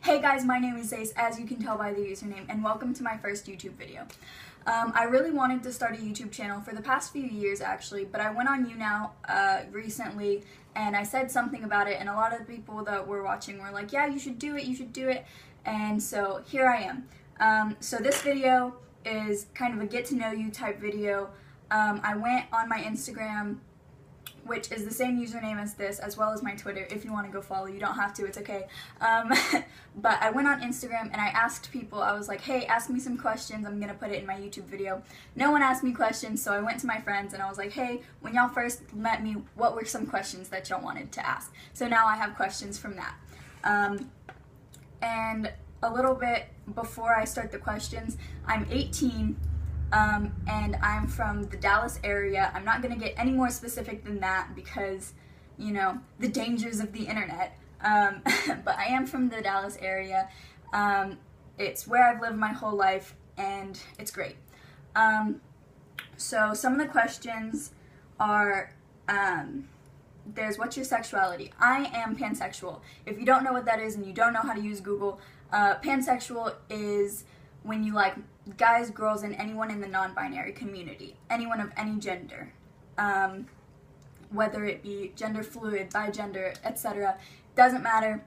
Hey guys, my name is Ace, as you can tell by the username, and welcome to my first YouTube video. I really wanted to start a YouTube channel for the past few years actually, but I went on YouNow recently and I said something about it, and a lot of the people that were watching were like, yeah, you should do it, and so here I am. So this video is kind of a get to know you type video. I went on my Instagram, which is the same username as this, as well as my Twitter. If you want to go follow, you don't have to, it's okay. But I went on Instagram and I asked people, I was like, hey, ask me some questions, I'm gonna put it in my YouTube video. No one asked me questions, so I went to my friends and I was like, hey, when y'all first met me, what were some questions that y'all wanted to ask? So now I have questions from that. And a little bit before I start the questions, I'm 18, and I'm from the Dallas area. I'm not going to get any more specific than that because, you know, the dangers of the internet. But I am from the Dallas area. It's where I've lived my whole life, and it's great. So some of the questions are, there's what's your sexuality? I am pansexual. If you don't know what that is and you don't know how to use Google, pansexual is when you like guys, girls, and anyone in the non-binary community, anyone of any gender, whether it be gender fluid, bigender, etc. Doesn't matter.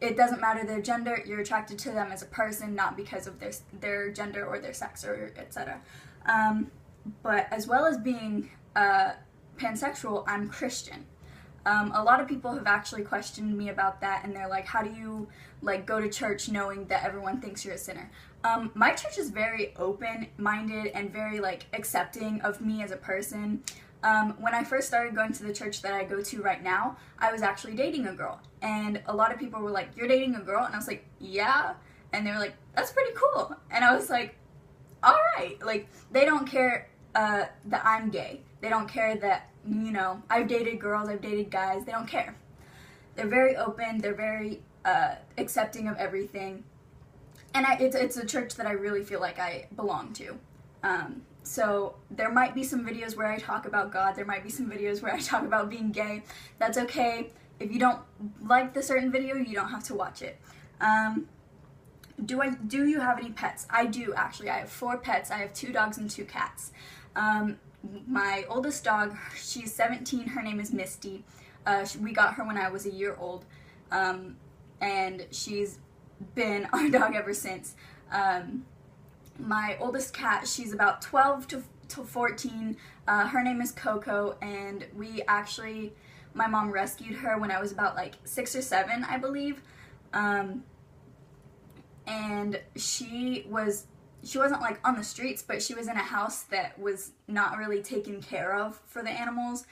It doesn't matter their gender. You're attracted to them as a person, not because of their gender or their sex or etc. But as well as being pansexual, I'm Christian. A lot of people have actually questioned me about that, and they're like, how do you like go to church knowing that everyone thinks you're a sinner? My church is very open-minded and very like accepting of me as a person. When I first started going to the church that I go to right now, I was actually dating a girl, and a lot of people were like, you're dating a girl? And I was like, yeah. And they were like, that's pretty cool. And I was like, all right. Like, they don't care that I'm gay. They don't care that, you know, I've dated girls, I've dated guys. They don't care. They're very open. They're very accepting of everything. And it's a church that I really feel like I belong to. So there might be some videos where I talk about God. There might be some videos where I talk about being gay. That's okay. If you don't like the certain video, you don't have to watch it. Do you have any pets? I do, actually. I have 4 pets. I have 2 dogs and 2 cats. My oldest dog, she's 17. Her name is Misty. We got her when I was a year old. And she's been our dog ever since. My oldest cat, she's about 12 to 14. Her name is Coco, and my mom rescued her when I was about like 6 or 7, I believe. And she wasn't like on the streets, but she was in a house that was not really taken care of for the animals,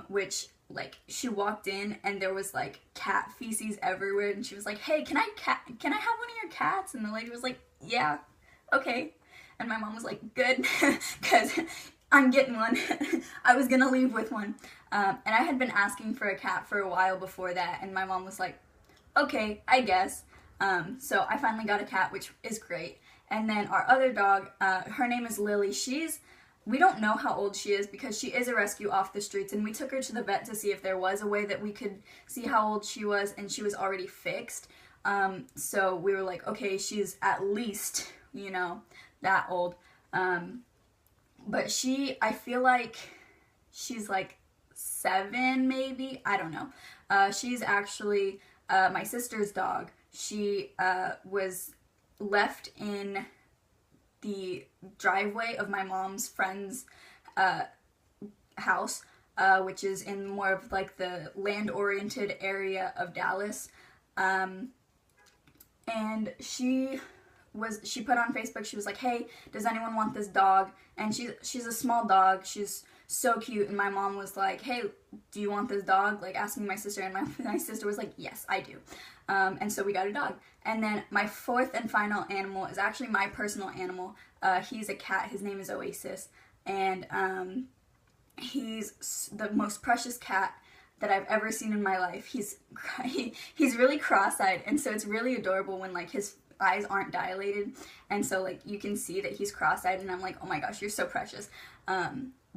which like she walked in and there was like cat feces everywhere, and she was like, hey, can I have one of your cats? And the lady was like, yeah, okay. And my mom was like, good, because I'm getting one. I was gonna leave with one. And I had been asking for a cat for a while before that, and my mom was like, okay, I guess. So I finally got a cat, which is great. And then our other dog, her name is Lily. We don't know how old she is because she is a rescue off the streets, and we took her to the vet to see if there was a way that we could see how old she was, and she was already fixed. So we were like, okay, she's at least, you know, that old. But I feel like she's like 7 maybe, I don't know. She's actually my sister's dog. She was left in the driveway of my mom's friend's house, which is in more of like the land-oriented area of Dallas. And she put on Facebook, she was like, hey, does anyone want this dog? And she's a small dog, she's so cute, and my mom was like, hey, do you want this dog? Like asking my sister, and my sister was like, yes, I do. And so we got a dog. And then my 4th and final animal is actually my personal animal. He's a cat. His name is Oasis. And he's the most precious cat that I've ever seen in my life. He's really cross-eyed, and so it's really adorable when like his eyes aren't dilated, and so like you can see that he's cross-eyed, and I'm like, oh my gosh, you're so precious.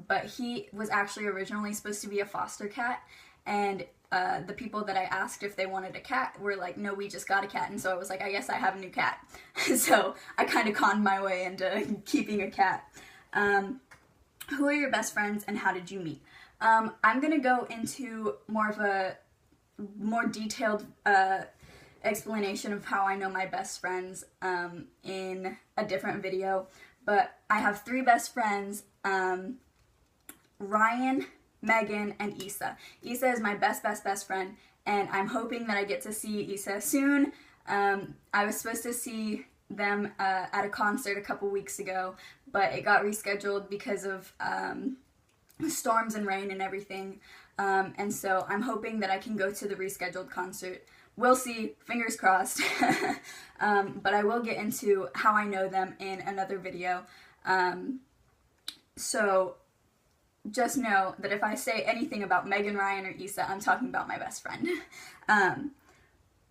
But he was actually originally supposed to be a foster cat, and the people that I asked if they wanted a cat were like, no, we just got a cat. And so I was like, I guess I have a new cat. So I kind of conned my way into keeping a cat. Who are your best friends and how did you meet? I'm going to go into more detailed explanation of how I know my best friends in a different video. But I have 3 best friends, Ryan, Megan, and Issa. Issa is my best friend, and I'm hoping that I get to see Issa soon. I was supposed to see them at a concert a couple weeks ago, but it got rescheduled because of storms and rain and everything. And so I'm hoping that I can go to the rescheduled concert. We'll see, fingers crossed. But I will get into how I know them in another video. So just know that if I say anything about Megan, Ryan, or Issa, I'm talking about my best friend.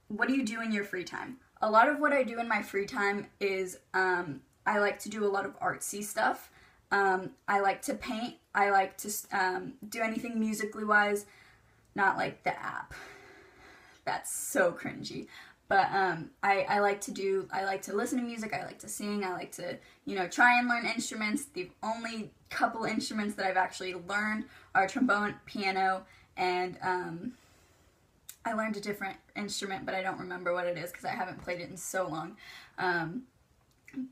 What do you do in your free time? A lot of what I do in my free time is I like to do a lot of artsy stuff. I like to paint. I like to do anything musically wise, not like the app. That's so cringy. But I like to listen to music, I like to sing, I like to, try and learn instruments. The only couple instruments that I've actually learned are trombone, piano, and I learned a different instrument, but I don't remember what it is because I haven't played it in so long.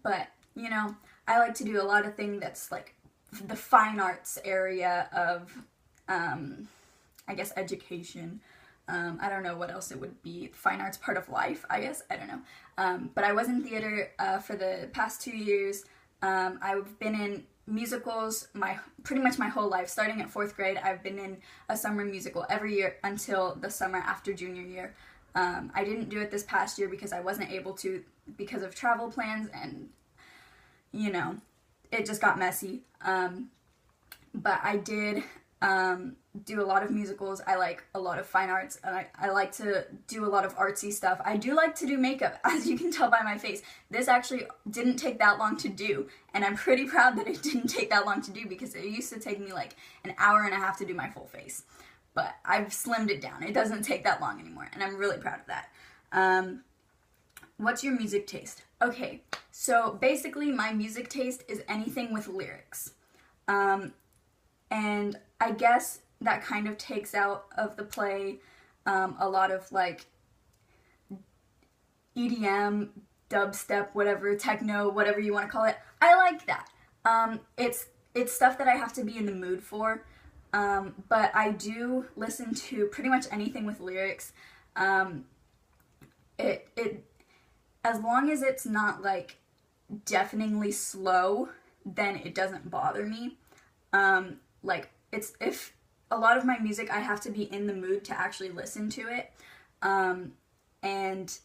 But, I like to do a lot of things that's like the fine arts area of, I guess, education. I don't know what else it would be. Fine arts part of life, I guess. I don't know. But I was in theater for the past 2 years. I've been in musicals pretty much my whole life. Starting at 4th grade, I've been in a summer musical every year until the summer after junior year. I didn't do it this past year because I wasn't able to because of travel plans and, it just got messy. But I did do a lot of musicals. I like a lot of fine arts, and I like to do a lot of artsy stuff. I do like to do makeup, as you can tell by my face. This actually didn't take that long to do, and I'm pretty proud that it didn't take that long to do because it used to take me like an hour and a half to do my full face. But I've slimmed it down. It doesn't take that long anymore, and I'm really proud of that. What's your music taste? Okay, so basically my music taste is anything with lyrics. And I guess that kind of takes out of the play a lot of like EDM, dubstep, whatever, techno, whatever you want to call it. I like that. It's stuff that I have to be in the mood for. But I do listen to pretty much anything with lyrics. As long as it's not like deafeningly slow, then it doesn't bother me. If a lot of my music, I have to be in the mood to actually listen to it. And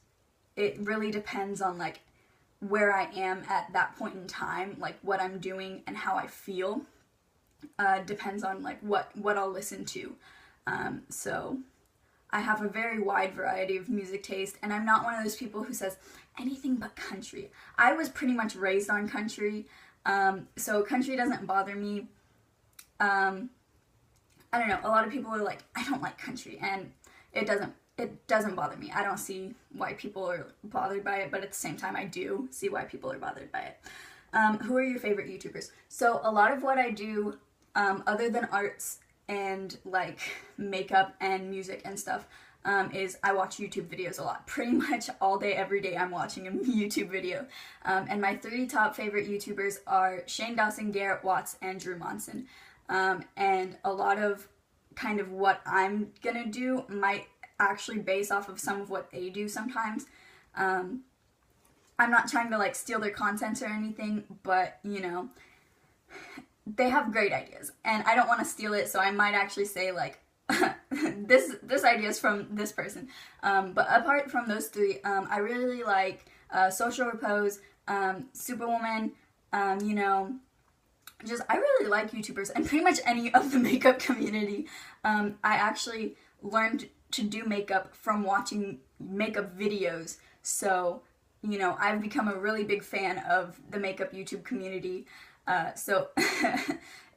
it really depends on like where I am at that point in time, like what I'm doing and how I feel. Depends on like what I'll listen to. So I have a very wide variety of music taste, and I'm not one of those people who says anything but country. I was pretty much raised on country, so country doesn't bother me. I don't know, a lot of people are like, I don't like country, and it doesn't bother me. I don't see why people are bothered by it, but at the same time I do see why people are bothered by it. Who are your favorite YouTubers? So a lot of what I do, other than arts and like makeup and music and stuff, is I watch YouTube videos a lot. Pretty much all day, every day I'm watching a YouTube video. And my 3 top favorite YouTubers are Shane Dawson, Garrett Watts, and Drew Monson. And a lot of kind of what I'm gonna do might actually base off of some of what they do sometimes. I'm not trying to like steal their content or anything, but they have great ideas, and I don't want to steal it, so I might actually say like this idea is from this person. But apart from those 3, I really like Social Repose, Superwoman, I really like YouTubers and pretty much any of the makeup community. I actually learned to do makeup from watching makeup videos, so I've become a really big fan of the makeup YouTube community. So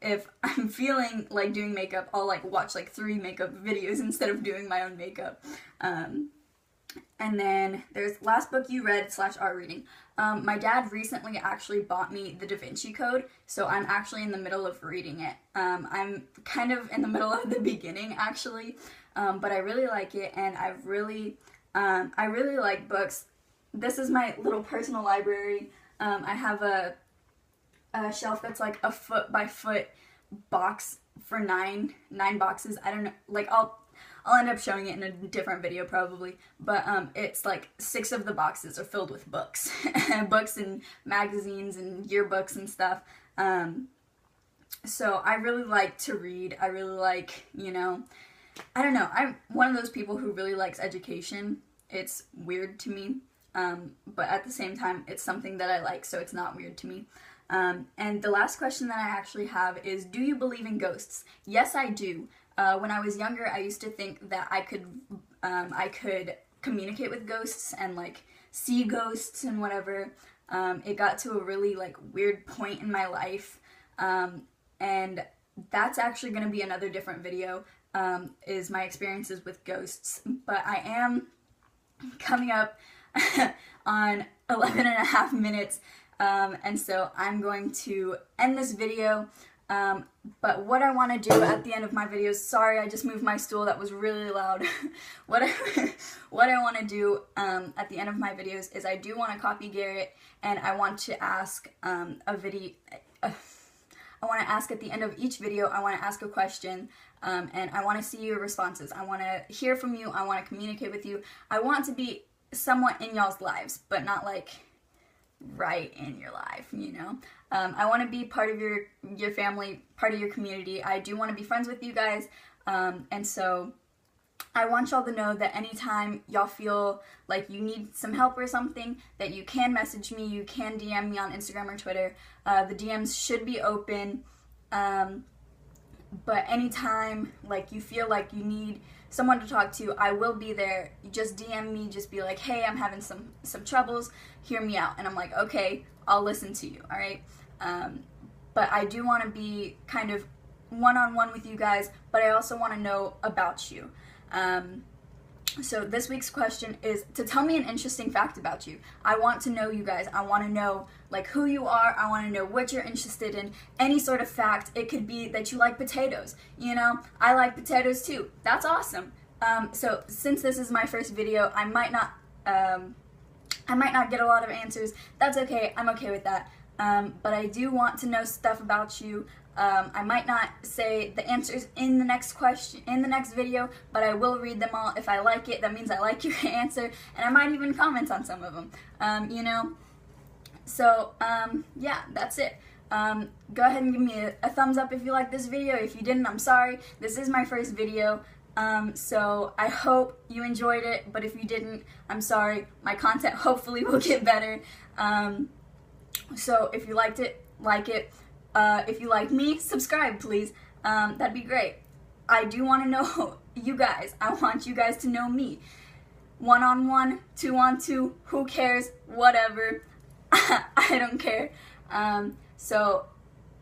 if I'm feeling like doing makeup, I'll like watch like 3 makeup videos instead of doing my own makeup. And then there's last book you read / art reading. My dad recently actually bought me The Da Vinci Code, so I'm actually in the middle of reading it. I'm kind of in the middle of the beginning actually, but I really like it, and I really like books. This is my little personal library. I have a shelf that's like a foot by foot box for nine boxes. I don't know, like I'll end up showing it in a different video probably, but it's like 6 of the boxes are filled with books. Books and magazines and yearbooks and stuff. So I really like to read. I really like, you know, I don't know, I'm one of those people who really likes education. It's weird to me, but at the same time, it's something that I like, so it's not weird to me. And the last question that I actually have is, do you believe in ghosts? Yes, I do. When I was younger, I used to think that I could communicate with ghosts and like see ghosts and whatever. It got to a really like weird point in my life, and that's actually going to be another different video, is my experiences with ghosts. But I am coming up on 11.5 minutes, and so I'm going to end this video. But what I want to do at the end of my videos, sorry, I just moved my stool, that was really loud. what I want to do at the end of my videos is I do want to copy Garrett, and I want to ask I want to ask at the end of each video, I want to ask a question, and I want to see your responses. I want to hear from you, I want to communicate with you. I want to be somewhat in y'all's lives, but not like right in your life, you know. I want to be part of your family, part of your community. I do want to be friends with you guys, and so I want y'all to know that anytime y'all feel like you need some help or something, that you can message me, you can DM me on Instagram or Twitter. The DMs should be open, but anytime like you feel like you need someone to talk to, I will be there. You just DM me, just be like, hey, I'm having some troubles, hear me out. And I'm like, okay, I'll listen to you, all right? But I do want to be kind of one-on-one with you guys, but I also want to know about you. So this week's question is to tell me an interesting fact about you. I want to know you guys. I want to know like who you are. I want to know what you're interested in. Any sort of fact. It could be that you like potatoes. You know, I like potatoes too. That's awesome. So since this is my first video, I might not get a lot of answers. That's okay. I'm okay with that. But I do want to know stuff about you. I might not say the answers in the next video, but I will read them all. If I like it, that means I like your answer, and I might even comment on some of them, you know. So, yeah, that's it. Go ahead and give me a thumbs up if you like this video. If you didn't, I'm sorry. This is my first video, so I hope you enjoyed it, but if you didn't, I'm sorry. My content hopefully will get better. So if you liked it, like it. If you like me, subscribe, please. That'd be great. I do want to know you guys. I want you guys to know me. 1-on-1, 2-on-2, who cares? Whatever. I don't care. So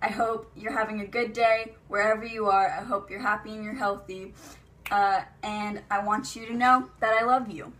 I hope you're having a good day wherever you are. I hope you're happy and you're healthy. And I want you to know that I love you.